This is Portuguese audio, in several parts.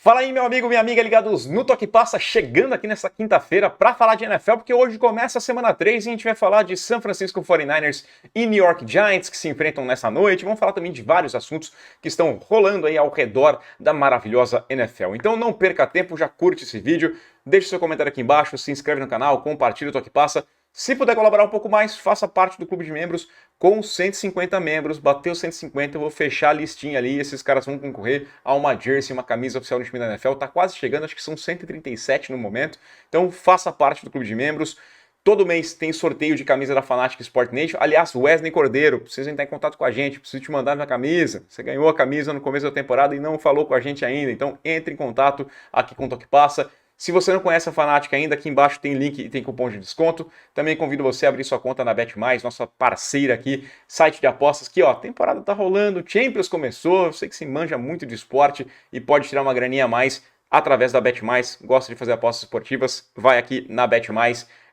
Fala aí, meu amigo, minha amiga ligados no Toque Passa, chegando aqui nessa quinta-feira para falar de NFL, porque hoje começa a semana 3 e a gente vai falar de San Francisco 49ers e New York Giants que se enfrentam nessa noite. Vamos falar também de vários assuntos que estão rolando aí ao redor da maravilhosa NFL. Então não perca tempo, já curte esse vídeo, deixe seu comentário aqui embaixo, se inscreve no canal, compartilha o Toque Passa. Se puder colaborar um pouco mais, faça parte do clube de membros com 150 membros. Bateu 150, eu vou fechar a listinha ali. Esses caras vão concorrer a uma jersey, uma camisa oficial do time da NFL. Tá quase chegando, acho que são 137 no momento. Então faça parte do clube de membros. Todo mês tem sorteio de camisa da Fanatic Sport Nation. Aliás, Wesley Cordeiro, precisa entrar em contato com a gente, preciso te mandar minha camisa. Você ganhou a camisa no começo da temporada e não falou com a gente ainda. Então entre em contato aqui com o Toque Passa. Se você não conhece a Fanatic ainda, aqui embaixo tem link e tem cupom de desconto. Também convido você a abrir sua conta na Bet+, nossa parceira aqui, site de apostas, que ó, temporada tá rolando, Champions começou, eu sei que se manja muito de esporte e pode tirar uma graninha a mais através da Bet+. Gosta de fazer apostas esportivas? Vai aqui na Bet+.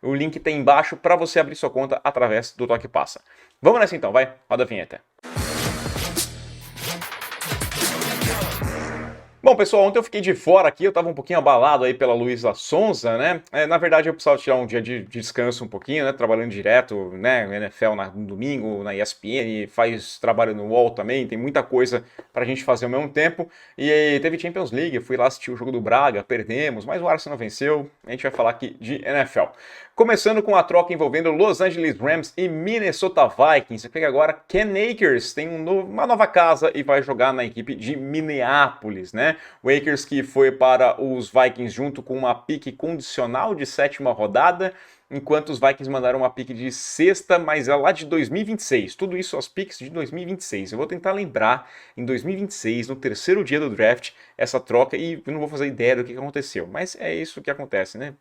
O link tem embaixo para você abrir sua conta através do Toque Passa. Vamos nessa então, vai? Roda a vinheta. Bom, pessoal, ontem eu fiquei de fora aqui, eu tava um pouquinho abalado aí pela Luísa Sonza, né? Na verdade, eu precisava tirar um dia de descanso um pouquinho, né? Trabalhando direto, né? NFL no domingo, na ESPN, faz trabalho no UOL também, tem muita coisa pra gente fazer ao mesmo tempo. E teve Champions League, eu fui lá assistir o jogo do Braga, perdemos, mas o Arsenal venceu. A gente vai falar aqui de NFL. Começando com a troca envolvendo Los Angeles Rams e Minnesota Vikings. Porque agora Cam Akers tem uma nova casa e vai jogar na equipe de Minneapolis, né? O Akers que foi para os Vikings junto com uma pique condicional de 7ª rodada, enquanto os Vikings mandaram uma pique de 6ª, mas é lá de 2026. Tudo isso as piques de 2026. Eu vou tentar lembrar em 2026, no terceiro dia do draft, essa troca, e eu não vou fazer ideia do que aconteceu, mas é isso que acontece, né?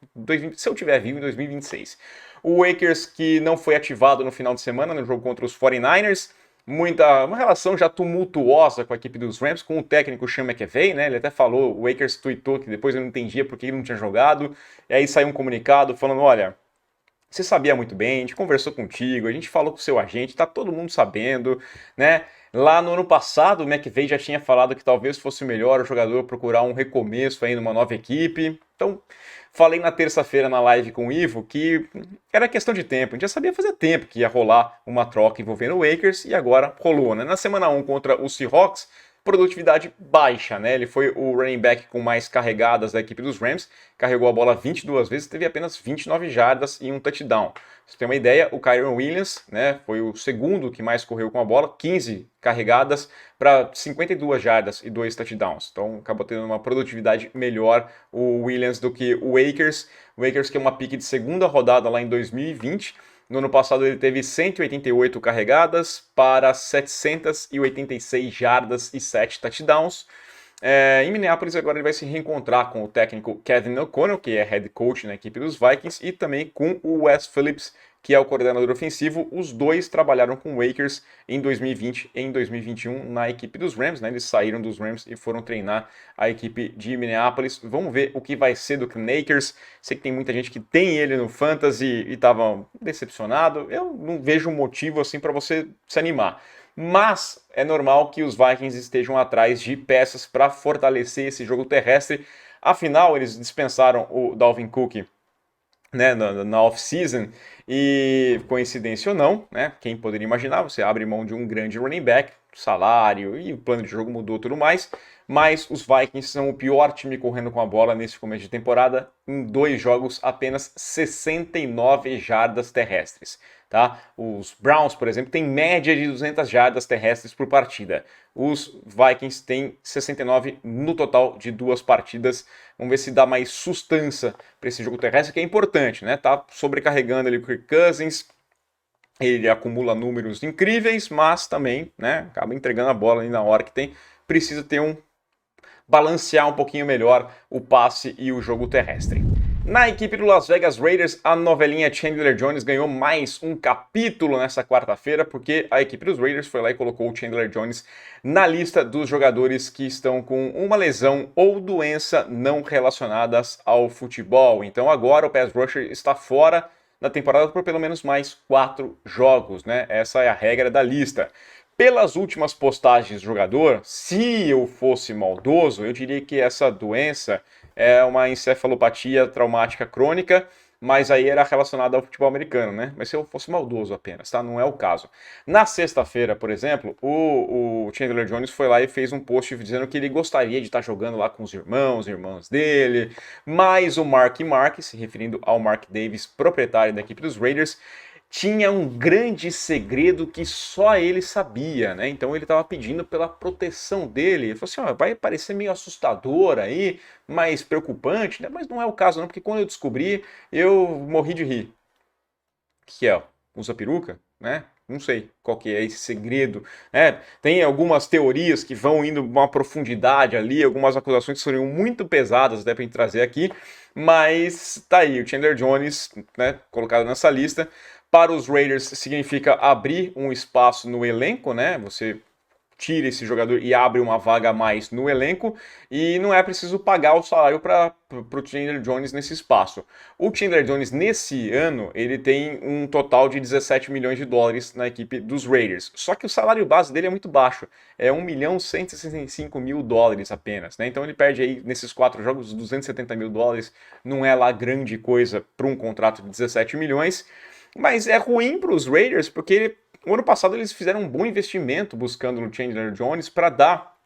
Se eu tiver vivo em 2026. O Akers que não foi ativado no final de semana no jogo contra os 49ers, uma relação já tumultuosa com a equipe dos Rams, com o técnico Sean McVay, né? Ele até falou, o Akers tweetou que depois eu não entendia porque ele não tinha jogado, e aí saiu um comunicado falando, olha, você sabia muito bem, a gente conversou contigo, a gente falou com o seu agente, tá todo mundo sabendo, né? Lá no ano passado, o McVay já tinha falado que talvez fosse melhor o jogador procurar um recomeço aí numa nova equipe. Então, falei na terça-feira na live com o Ivo que era questão de tempo. A gente já sabia fazer tempo que ia rolar uma troca envolvendo o Akers e agora rolou, né? Na semana 1 contra os Seahawks, produtividade baixa, né? Ele foi o running back com mais carregadas da equipe dos Rams, carregou a bola 22 vezes, teve apenas 29 jardas e um touchdown. Pra você ter uma ideia, o Kyren Williams, né, foi o segundo que mais correu com a bola, 15 carregadas para 52 jardas e 2 touchdowns. Então acabou tendo uma produtividade melhor o Williams do que o Akers. O Akers que é uma pique de 2ª rodada lá em 2020. No ano passado ele teve 188 carregadas para 786 jardas e 7 touchdowns. Em Minneapolis agora ele vai se reencontrar com o técnico Kevin O'Connell, que é head coach na equipe dos Vikings, e também com o Wes Phillips, que é o coordenador ofensivo. Os dois trabalharam com o Akers em 2020 e em 2021 na equipe dos Rams, né? Eles saíram dos Rams e foram treinar a equipe de Minneapolis. Vamos ver o que vai ser do Cam Akers. Sei que tem muita gente que tem ele no Fantasy e estava decepcionado. Eu não vejo motivo assim para você se animar. Mas é normal que os Vikings estejam atrás de peças para fortalecer esse jogo terrestre. Afinal, eles dispensaram o Dalvin Cook, né, na off-season, e coincidência ou não, né, quem poderia imaginar, você abre mão de um grande running back, salário e o plano de jogo mudou tudo mais, mas os Vikings são o pior time correndo com a bola nesse começo de temporada, em 2 jogos apenas 69 jardas terrestres. Tá? Os Browns, por exemplo, têm média de 200 jardas terrestres por partida. Os Vikings têm 69 no total de 2 partidas. Vamos ver se dá mais sustância para esse jogo terrestre, que é importante, né? Tá sobrecarregando ali o Kirk Cousins. Ele acumula números incríveis, mas também, né, acaba entregando a bola ali na hora que tem. Precisa ter balancear um pouquinho melhor o passe e o jogo terrestre. Na equipe do Las Vegas Raiders, a novelinha Chandler Jones ganhou mais um capítulo nessa quarta-feira, porque a equipe dos Raiders foi lá e colocou o Chandler Jones na lista dos jogadores que estão com uma lesão ou doença não relacionadas ao futebol. Então agora o pass rusher está fora da temporada por pelo menos mais 4 jogos, né? Essa é a regra da lista. Pelas últimas postagens do jogador, se eu fosse maldoso, eu diria que essa doença é uma encefalopatia traumática crônica, mas aí era relacionada ao futebol americano, né? Mas se eu fosse maldoso apenas, tá? Não é o caso. Na sexta-feira, por exemplo, o Chandler Jones foi lá e fez um post dizendo que ele gostaria de estar jogando lá com os irmãos dele, mas o Mark Mark, se referindo ao Mark Davis, proprietário da equipe dos Raiders, tinha um grande segredo que só ele sabia, né? Então ele estava pedindo pela proteção dele. Ele falou assim: vai parecer meio assustador aí, mais preocupante, né? Mas não é o caso, não, porque quando eu descobri, eu morri de rir. O que é? Usa peruca, né? Não sei qual que é esse segredo, né? Tem algumas teorias que vão indo uma profundidade ali, algumas acusações que seriam muito pesadas até pra gente trazer aqui, mas tá aí, o Chandler Jones, né, colocado nessa lista. Para os Raiders significa abrir um espaço no elenco, né? Você tira esse jogador e abre uma vaga a mais no elenco e não é preciso pagar o salário para o Chandler Jones nesse espaço. O Chandler Jones nesse ano ele tem um total de 17 milhões de dólares na equipe dos Raiders. Só que o salário base dele é muito baixo, é 1 milhão 165 mil dólares apenas, né? Então ele perde aí nesses 4 jogos 270 mil dólares, não é lá grande coisa para um contrato de 17 milhões, mas é ruim para os Raiders porque o ano passado eles fizeram um bom investimento buscando no Chandler Jones para dar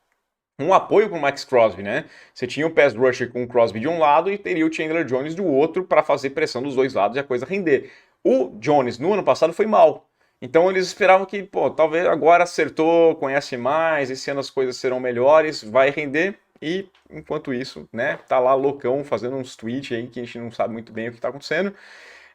um apoio para o Max Crosby, né? Você tinha o pass rusher com o Crosby de um lado e teria o Chandler Jones do outro para fazer pressão dos dois lados e a coisa render. O Jones no ano passado foi mal. Então eles esperavam que, pô, talvez agora acertou, conhece mais, esse ano as coisas serão melhores, vai render. E enquanto isso, né, tá lá loucão fazendo uns tweets aí que a gente não sabe muito bem o que tá acontecendo.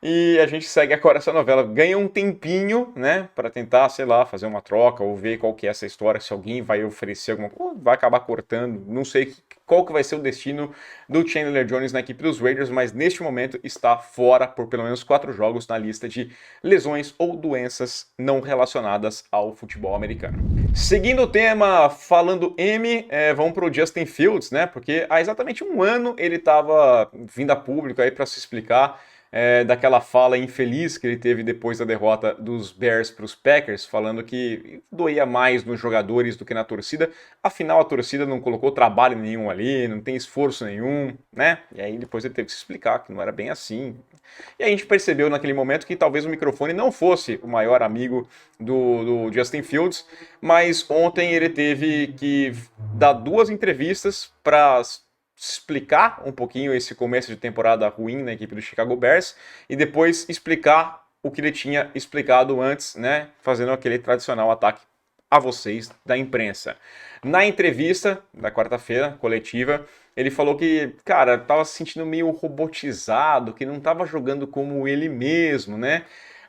E a gente segue agora essa novela. Ganha um tempinho, né, para tentar, sei lá, fazer uma troca ou ver qual que é essa história, se alguém vai oferecer alguma coisa, vai acabar cortando, não sei qual que vai ser o destino do Chandler Jones na equipe dos Raiders, mas neste momento está fora por pelo menos 4 jogos na lista de lesões ou doenças não relacionadas ao futebol americano. Seguindo o tema, falando M, vamos para o Justin Fields, né, porque há exatamente um ano ele estava vindo a público aí para se explicar daquela fala infeliz que ele teve depois da derrota dos Bears para os Packers, falando que doía mais nos jogadores do que na torcida. Afinal, a torcida não colocou trabalho nenhum ali, não tem esforço nenhum, né? E aí depois ele teve que se explicar que não era bem assim. E a gente percebeu naquele momento que talvez o microfone não fosse o maior amigo do Justin Fields, mas ontem ele teve que dar 2 entrevistas para explicar um pouquinho esse começo de temporada ruim na equipe do Chicago Bears e depois explicar o que ele tinha explicado antes, né, fazendo aquele tradicional ataque a vocês da imprensa. Na entrevista da quarta-feira, coletiva, ele falou que, cara, tava se sentindo meio robotizado, que não tava jogando como ele mesmo, né?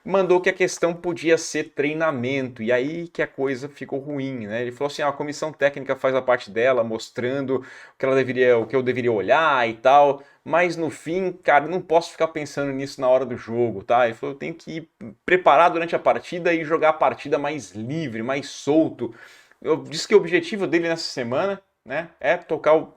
Mandou que a questão podia ser treinamento, e aí que a coisa ficou ruim, né? Ele falou assim: a comissão técnica faz a parte dela, mostrando o que eu deveria olhar e tal, mas no fim, cara, não posso ficar pensando nisso na hora do jogo, tá? Ele falou: eu tenho que ir preparar durante a partida e jogar a partida mais livre, mais solto. Eu disse que o objetivo dele nessa semana, né, é tocar o.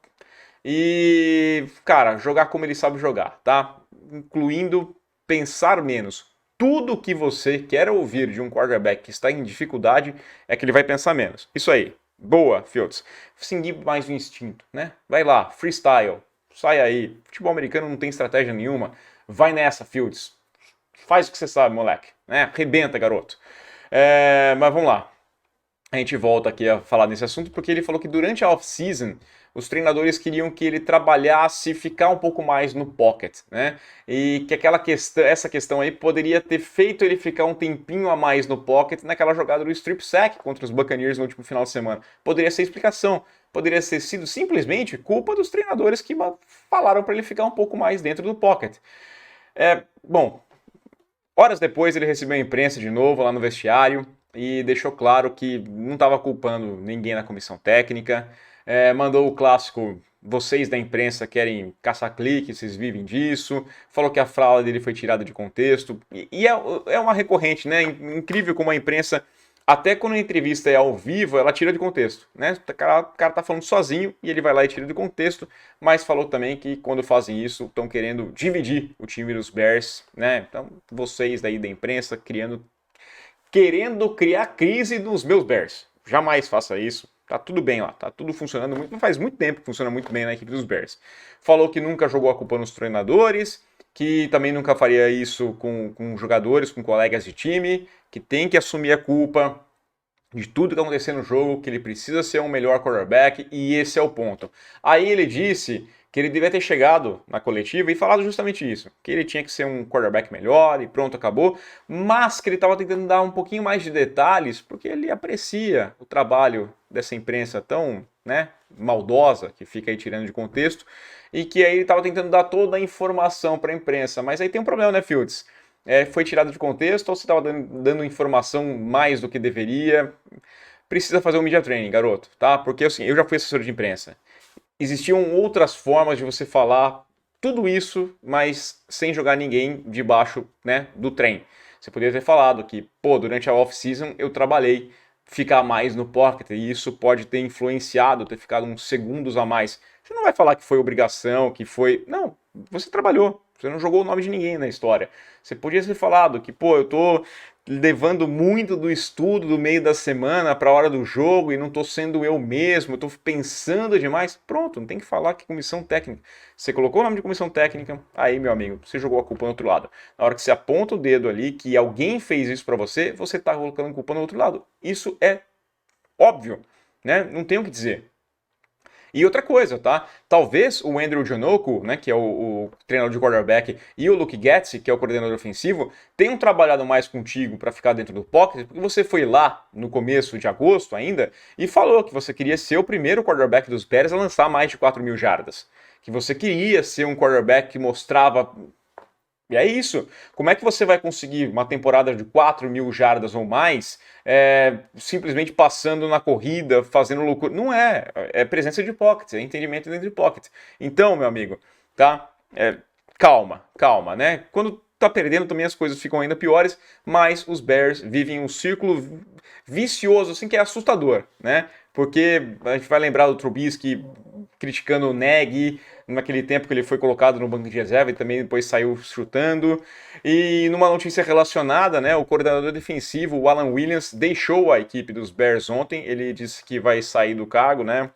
E, cara, jogar como ele sabe jogar, tá? Incluindo pensar menos. Tudo que você quer ouvir de um quarterback que está em dificuldade é que ele vai pensar menos. Isso aí. Boa, Fields. Seguir mais o instinto, né? Vai lá, freestyle. Sai aí. Futebol americano não tem estratégia nenhuma. Vai nessa, Fields. Faz o que você sabe, moleque. Né? Arrebenta, garoto. Mas vamos lá. A gente volta aqui a falar desse assunto porque ele falou que durante a off-season os treinadores queriam que ele trabalhasse e ficar um pouco mais no pocket, né? E que essa questão aí poderia ter feito ele ficar um tempinho a mais no pocket naquela jogada do strip sack contra os Buccaneers no último final de semana. Poderia ser explicação, poderia ter sido simplesmente culpa dos treinadores que falaram para ele ficar um pouco mais dentro do pocket. Bom, horas depois ele recebeu a imprensa de novo lá no vestiário e deixou claro que não estava culpando ninguém na comissão técnica. Mandou o clássico: vocês da imprensa querem caçar clique, vocês vivem disso. Falou que a fala dele foi tirada de contexto. E é uma recorrente, né? Incrível como a imprensa, até quando a entrevista é ao vivo, ela tira de contexto, né? O cara tá falando sozinho e ele vai lá e tira de contexto, mas falou também que quando fazem isso, estão querendo dividir o time dos Bears, né? Então, vocês daí da imprensa criando querendo criar crise nos meus Bears. Jamais faça isso. Tá tudo bem lá, tá tudo funcionando muito, faz muito tempo que funciona muito bem na equipe dos Bears. Falou que nunca jogou a culpa nos treinadores, que também nunca faria isso com jogadores, com colegas de time, que tem que assumir a culpa de tudo que acontecer no jogo, que ele precisa ser um melhor quarterback, e esse é o ponto. Aí ele disse que ele devia ter chegado na coletiva e falado justamente isso, que ele tinha que ser um quarterback melhor e pronto, acabou, mas que ele estava tentando dar um pouquinho mais de detalhes, porque ele aprecia o trabalho dessa imprensa tão, né, maldosa, que fica aí tirando de contexto, e que aí ele estava tentando dar toda a informação para a imprensa, mas aí tem um problema, né, Fields? Foi tirado de contexto ou você estava dando informação mais do que deveria? Precisa fazer um media training, garoto, tá? Porque assim, eu já fui assessor de imprensa. Existiam outras formas de você falar tudo isso, mas sem jogar ninguém debaixo, né, do trem. Você poderia ter falado que, pô, durante a off-season eu trabalhei ficar mais no pocket e isso pode ter influenciado, ter ficado uns segundos a mais. Você não vai falar que foi obrigação, que foi... Não, você trabalhou. Você não jogou o nome de ninguém na história. Você podia ter falado que, pô, eu tô levando muito do estudo do meio da semana para a hora do jogo e não tô sendo eu mesmo, eu tô pensando demais. Pronto, não tem que falar que comissão técnica. Você colocou o nome de comissão técnica, aí, meu amigo, você jogou a culpa no outro lado. Na hora que você aponta o dedo ali, que alguém fez isso para você, você tá colocando a culpa no outro lado. Isso é óbvio, né? Não tem o que dizer. E outra coisa, tá? Talvez o Andrew Janocko, né, que é o treinador de quarterback, e o Luke Getz, que é o coordenador ofensivo, tenham trabalhado mais contigo para ficar dentro do pocket, porque você foi lá no começo de agosto ainda e falou que você queria ser o primeiro quarterback dos Bears a lançar mais de 4.000 jardas. Que você queria ser um quarterback que mostrava. E é isso. Como é que você vai conseguir uma temporada de 4.000 jardas ou mais simplesmente passando na corrida, fazendo loucura? Não é. É presença de pocket, é entendimento dentro de pocket. Então, meu amigo, tá? Calma, calma, né? Quando tá perdendo também as coisas ficam ainda piores, mas os Bears vivem um círculo vicioso, assim, que é assustador, né? Porque a gente vai lembrar do Trubisky criticando o Nagy naquele tempo que ele foi colocado no banco de reserva e também depois saiu chutando. E numa notícia relacionada, né, o coordenador defensivo, o Alan Williams, deixou a equipe dos Bears ontem. Ele disse que vai sair do cargo, né,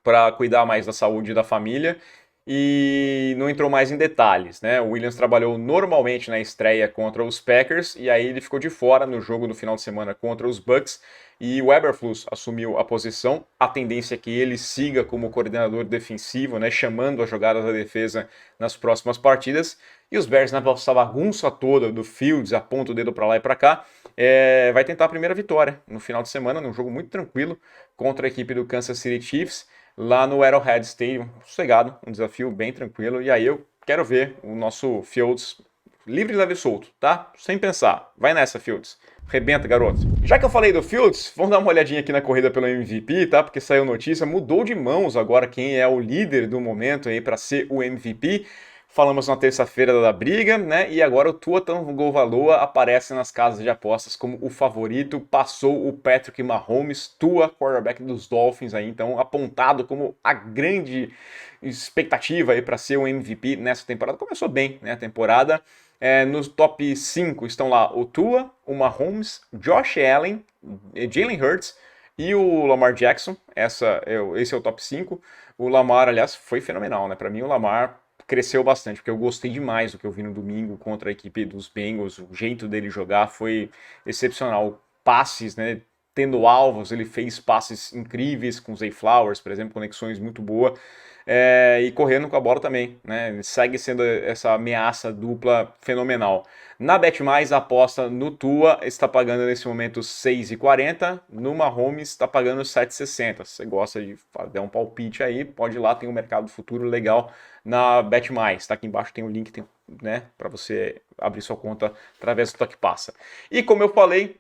para cuidar mais da saúde da família e não entrou mais em detalhes, né? O Williams trabalhou normalmente na estreia contra os Packers e aí ele ficou de fora no jogo do final de semana contra os Bucks e o Eberflus assumiu a posição. A tendência é que ele siga como coordenador defensivo, né? Chamando as jogadas da defesa nas próximas partidas. E os Bears, nessa bagunça toda do Fields, aponta o dedo para lá e para cá, vai tentar a primeira vitória no final de semana, num jogo muito tranquilo contra a equipe do Kansas City Chiefs lá no Arrowhead Stadium, sossegado, um desafio bem tranquilo, e aí eu quero ver o nosso Fields livre, leve e solto, tá? Sem pensar. Vai nessa, Fields. Rebenta, garoto. Já que eu falei do Fields, vamos dar uma olhadinha aqui na corrida pelo MVP, tá? Porque saiu notícia, mudou de mãos agora quem é o líder do momento aí para ser o MVP. Falamos na terça-feira da briga, né? E agora o Tua Tagovailoa aparece nas casas de apostas como o favorito. Passou o Patrick Mahomes, Tua, quarterback dos Dolphins, aí, então apontado como a grande expectativa aí para ser o MVP nessa temporada. Começou bem, né? A temporada. Nos top 5 estão lá o Tua, o Mahomes, Josh Allen, Jalen Hurts e o Lamar Jackson. Esse é o top 5. O Lamar, aliás, foi fenomenal, né? Para mim, o Lamar cresceu bastante, porque eu gostei demais do que eu vi no domingo contra a equipe dos Bengals. O jeito dele jogar foi excepcional. Passes, né? Tendo alvos, ele fez passes incríveis com o Zay Flowers, por exemplo, conexões muito boas. E correndo com a bola também, né? Ele segue sendo essa ameaça dupla fenomenal. Na Bet Mais, a aposta no Tua está pagando nesse momento 6,40, no Mahomes está pagando 7,60. Se você gosta de dar um palpite aí, pode ir lá, tem um mercado futuro legal na Bet Mais. Tá aqui embaixo tem o link, né, para você abrir sua conta através do Toque Passa. E como eu falei,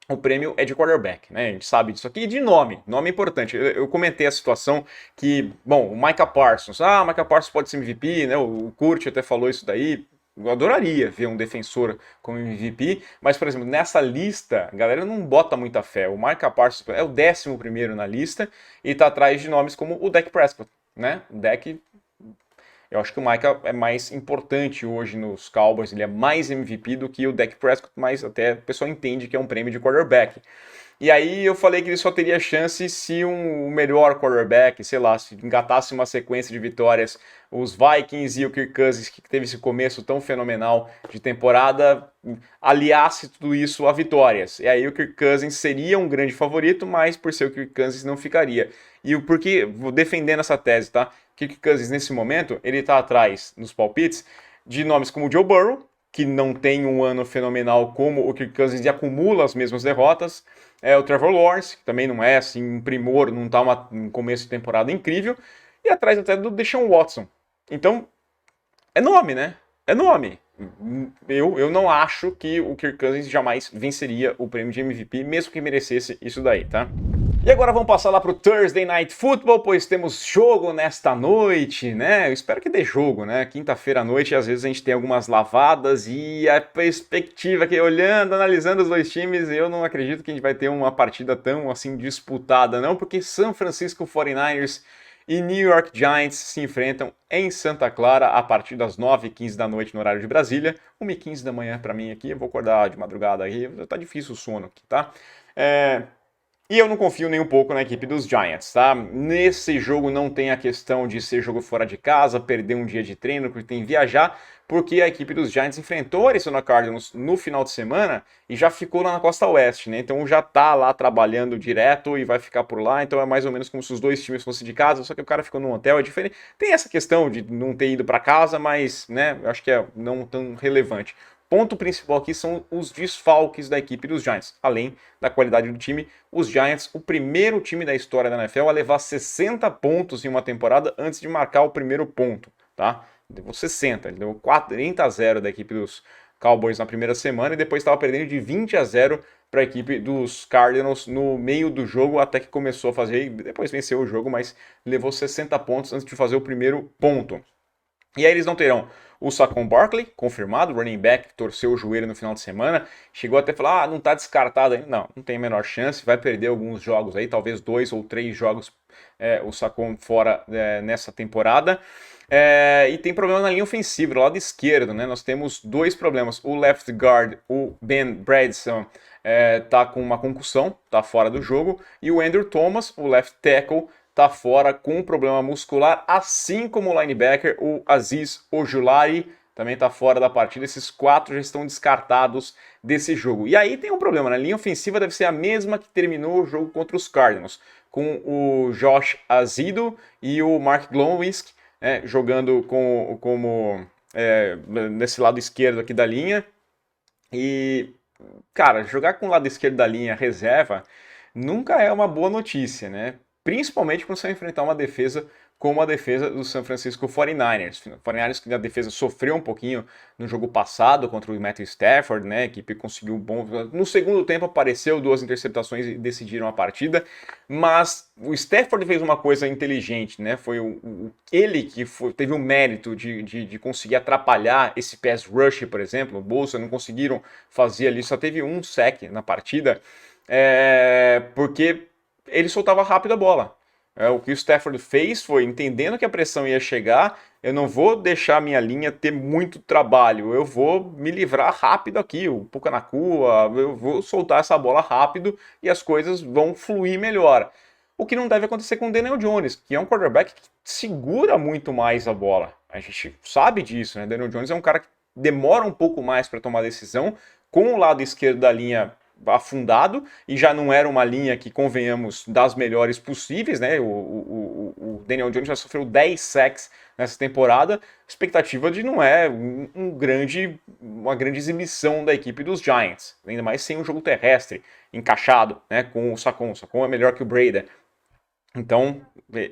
o prêmio é de quarterback, né? A gente sabe disso aqui. E de nome é importante. Eu comentei a situação que, bom, o Micah Parsons. O Micah Parsons pode ser MVP, né? O Kurt até falou isso daí. Eu adoraria ver um defensor como MVP, mas, por exemplo, nessa lista, a galera não bota muita fé. O Micah Parsons é o 11º na lista e tá atrás de nomes como o Dak Prescott, né? O Dak Eu acho que o Micah é mais importante hoje nos Cowboys, ele é mais MVP do que o Dak Prescott, mas até o pessoal entende que é um prêmio de quarterback. E aí eu falei que ele só teria chance se um melhor quarterback, sei lá, se engatasse uma sequência de vitórias, os Vikings e o Kirk Cousins, que teve esse começo tão fenomenal de temporada, aliasse tudo isso a vitórias. E aí o Kirk Cousins seria um grande favorito, mas por ser o Kirk Cousins não ficaria. E o porquê, vou defendendo essa tese, tá? Kirk Cousins nesse momento, ele tá atrás nos palpites de nomes como Joe Burrow, que não tem um ano fenomenal como o Kirk Cousins e acumula as mesmas derrotas. O Trevor Lawrence, que também não é assim um primor, não tá um começo de temporada incrível. E atrás até do Deshaun Watson. Então, é nome, né? É nome. Eu não acho que o Kirk Cousins jamais venceria o prêmio de MVP, mesmo que merecesse isso daí, tá? E agora vamos passar lá pro Thursday Night Football, pois temos jogo nesta noite, né? Eu espero que dê jogo, né? Quinta-feira à noite, às vezes a gente tem algumas lavadas e a perspectiva que, olhando, analisando os dois times, eu não acredito que a gente vai ter uma partida tão, assim, disputada, não, porque San Francisco 49ers e New York Giants se enfrentam em Santa Clara a partir das 9h15 da noite no horário de Brasília, 1h15 da manhã para mim aqui, eu vou acordar de madrugada aí, tá difícil o sono aqui, tá? E eu não confio nem um pouco na equipe dos Giants, tá? Nesse jogo não tem a questão de ser jogo fora de casa, perder um dia de treino, porque tem que viajar, porque a equipe dos Giants enfrentou a Arizona Cardinals no final de semana e já ficou lá na costa oeste, né? Então já tá lá trabalhando direto e vai ficar por lá, então é mais ou menos como se os dois times fossem de casa, só que o cara ficou num hotel, é diferente. Tem essa questão de não ter ido para casa, mas, né, eu acho que é não tão relevante. Ponto principal aqui são os desfalques da equipe dos Giants. Além da qualidade do time, os Giants, o primeiro time da história da NFL a levar 60 pontos em uma temporada antes de marcar o primeiro ponto, tá? Deu 60, ele deu 40-0 da equipe dos Cowboys na primeira semana e depois estava perdendo de 20-0 para a equipe dos Cardinals no meio do jogo, até que começou a fazer, depois venceu o jogo, mas levou 60 pontos antes de fazer o primeiro ponto. E aí eles não terão o Saquon Barkley, confirmado, running back, que torceu o joelho no final de semana, chegou até a falar, não tá descartado ainda. Não tem a menor chance, vai perder alguns jogos aí, talvez 2 ou 3 jogos o Saquon fora nessa temporada. E tem problema na linha ofensiva, do lado esquerdo, né? Nós temos dois problemas. O left guard, o Ben Bredson, tá com uma concussão, tá fora do jogo. E o Andrew Thomas, o left tackle, tá fora com um problema muscular, assim como o linebacker, o Azeez Ojulari, também tá fora da partida. Esses 4 já estão descartados desse jogo. E aí tem um problema, né? A linha ofensiva deve ser a mesma que terminou o jogo contra os Cardinals, com o Josh Azido e o Mark Glowinski, jogando como nesse lado esquerdo aqui da linha. E, cara, jogar com o lado esquerdo da linha reserva nunca é uma boa notícia, né? Principalmente quando você vai enfrentar uma defesa como a defesa do San Francisco 49ers. O 49ers que a defesa sofreu um pouquinho no jogo passado contra o Matthew Stafford, né? A equipe conseguiu bom. No segundo tempo apareceu 2 interceptações e decidiram a partida, mas o Stafford fez uma coisa inteligente, né? Foi ele que teve o mérito de conseguir atrapalhar esse pass rush, por exemplo. O Bolsa não conseguiram fazer ali, só teve um sack na partida, porque ele soltava rápido a bola. O que o Stafford fez foi, entendendo que a pressão ia chegar, eu não vou deixar a minha linha ter muito trabalho, eu vou me livrar rápido aqui, o Puka Nacua, eu vou soltar essa bola rápido e as coisas vão fluir melhor. O que não deve acontecer com o Daniel Jones, que é um quarterback que segura muito mais a bola. A gente sabe disso, né? Daniel Jones é um cara que demora um pouco mais para tomar decisão, com o lado esquerdo da linha afundado, e já não era uma linha que, convenhamos, das melhores possíveis, né? O Daniel Jones já sofreu 10 sacks nessa temporada, expectativa de não é uma grande exibição da equipe dos Giants, ainda mais sem um jogo terrestre encaixado, né? Com o Saquon. O Saquon é melhor que o Breda. Então,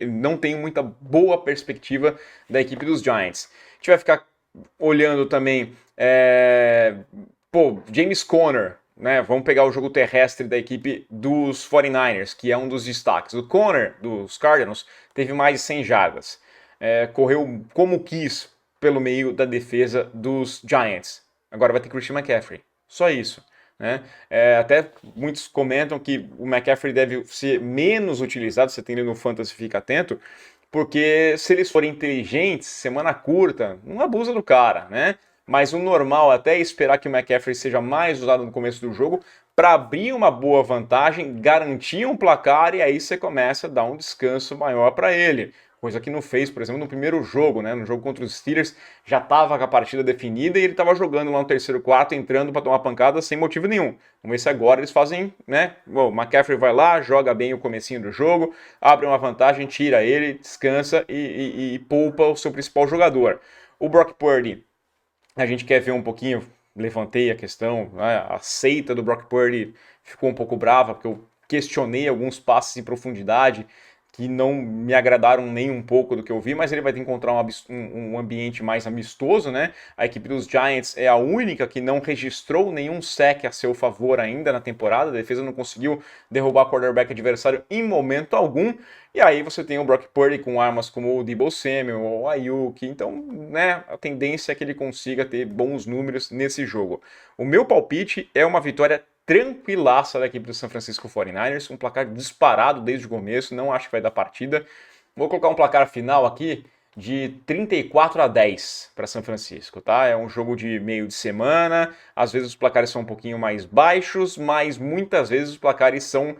não tenho muita boa perspectiva da equipe dos Giants. A gente vai ficar olhando também James Conner, né? Vamos pegar o jogo terrestre da equipe dos 49ers, que é um dos destaques. O Conner, dos Cardinals, teve mais de 100 jardas. Correu como quis pelo meio da defesa dos Giants. Agora vai ter Christian McCaffrey. Só isso. Né? Até muitos comentam que o McCaffrey deve ser menos utilizado, você tem ele no Fantasy, fica atento, porque se eles forem inteligentes, semana curta, não abusa do cara, né? Mas o normal até é esperar que o McCaffrey seja mais usado no começo do jogo para abrir uma boa vantagem, garantir um placar e aí você começa a dar um descanso maior para ele. Coisa que não fez, por exemplo, no primeiro jogo, né? No jogo contra os Steelers, já estava com a partida definida e ele estava jogando lá no terceiro quarto, entrando para tomar pancada sem motivo nenhum. Vamos ver se agora eles fazem, né? O McCaffrey vai lá, joga bem o comecinho do jogo, abre uma vantagem, tira ele, descansa e poupa o seu principal jogador. O Brock Purdy, a gente quer ver um pouquinho, levantei a questão, né? A seita do Brock Purdy ficou um pouco brava, porque eu questionei alguns passes em profundidade que não me agradaram nem um pouco do que eu vi, mas ele vai ter que encontrar um ambiente mais amistoso, né? A equipe dos Giants é a única que não registrou nenhum sack a seu favor ainda na temporada, a defesa não conseguiu derrubar o quarterback adversário em momento algum, e aí você tem o Brock Purdy com armas como o Deebo Samuel, o Ayuk, então, né, a tendência é que ele consiga ter bons números nesse jogo. O meu palpite é uma vitória tranquilaça da equipe do San Francisco 49ers, um placar disparado desde o começo, não acho que vai dar partida. Vou colocar um placar final aqui de 34-10 para São Francisco, tá? É um jogo de meio de semana, às vezes os placares são um pouquinho mais baixos, mas muitas vezes os placares são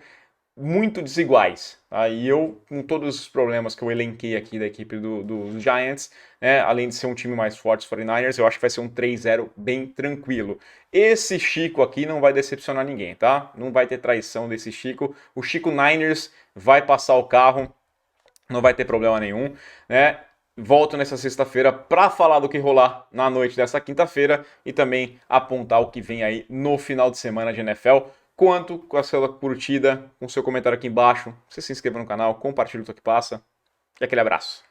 muito desiguais. Aí eu, com todos os problemas que eu elenquei aqui da equipe dos Giants, né, além de ser um time mais forte, os 49ers, eu acho que vai ser um 3-0 bem tranquilo. Esse Chico aqui não vai decepcionar ninguém, tá? Não vai ter traição desse Chico. O Chico Niners vai passar o carro, não vai ter problema nenhum, né? Volto nessa sexta-feira para falar do que rolar na noite dessa quinta-feira e também apontar o que vem aí no final de semana de NFL. Quanto com a sua curtida, com o seu comentário aqui embaixo, você se inscreva no canal, compartilha o que passa e aquele abraço.